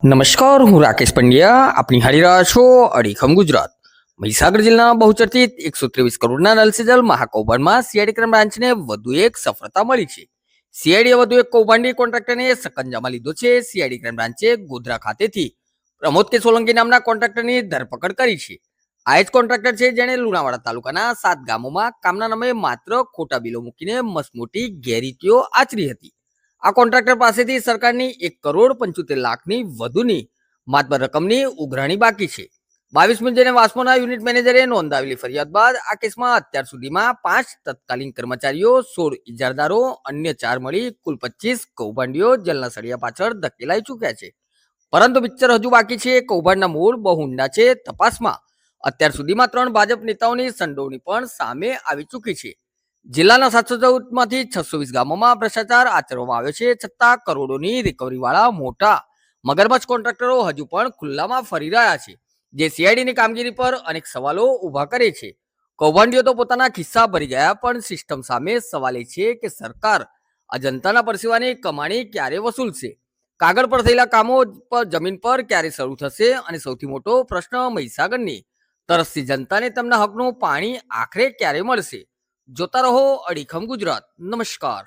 નમસ્કાર, હું રાકેશ પંડ્યા. આપ નિહાળી રહ્યા છો અડીખમ ગુજરાત. મહીસાગર જિલ્લાના બહુચર્ચિત 123 કરોડના નલ સે જલ મહાકૌભાંડમાં સીઆઈડી ક્રાઇમ બ્રાન્ચને વધુ એક સફળતા મળી છે. સીઆઈડીએ વધુ એક કૌભાંડી કોન્ટ્રાક્ટરને સકંજામાં લીધો છે. સીઆઈડી ક્રાઇમ બ્રાન્ચે ગોધરા ખાતેથી પ્રમોદ કે સોલંકી નામના કોન્ટ્રાક્ટરની ધરપકડ કરી છે. આ જ કોન્ટ્રાક્ટર છે જેણે લુણાવાડા તાલુકાના 7 ગામોમાં કામના નામે માત્ર ખોટા બિલો મૂકીને મસમોટી ગેરરીતિઓ આચરી હતી. આ કોન્ટ્રાક્ટર પાસેથી સરકારની 1,75,00,000ની વધુની માતબર રકમની ઉઘરાણી બાકી છે. 22મી જૂને વાસ્મોના યુનિટ મેનેજરે નોંધાવેલી ફરિયાદ બાદ આ કેસમાં અત્યાર સુધીમાં 5 તત્કાલીન કર્મચારીઓ, 16 ઇજારદારો, અન્ય 4 મળી કુલ 25 કૌભાંડીઓ જેલના સળિયા પાછળ ધકેલાઈ ચૂક્યા છે. પરંતુ પિક્ચર હજુ બાકી છે. કૌભાંડના મૂળ બહુ ઊંડા છે. તપાસમાં અત્યાર સુધીમાં 3 ભાજપ નેતાઓની સંડોવણી પણ સામે આવી ચૂકી છે. જિલ્લાના 714માંથી 620 ગામોમાં ભ્રષ્ટાચાર આચરવામાં આવ્યો છે. છતાં કરોડોની રિકવરી વાળા મોટા મગરમચ્છ કોન્ટ્રાક્ટરો હજુ પણ ખુલ્લામાં ફરી રહ્યા છે, જે સીઆઈડીની કામગીરી પર અનેક સવાલો ઊભા કરે છે. કૌભાંડીઓ તો પોતાના ખિસ્સા ભરી ગયા, પણ સિસ્ટમ સામે સવાલ એ છે કે સરકાર આ જનતાના પરસેવાની કમાણી ક્યારે વસૂલશે? કાગળ પર થયેલા કામો પર જમીન પર ક્યારે શરૂ થશે? અને સૌથી મોટો પ્રશ્ન, મહીસાગરની તરસતી જનતાને તેમના હકનું પાણી આખરે ક્યારે મળશે? જોતા રહો અડીખમ ગુજરાત. નમસ્કાર.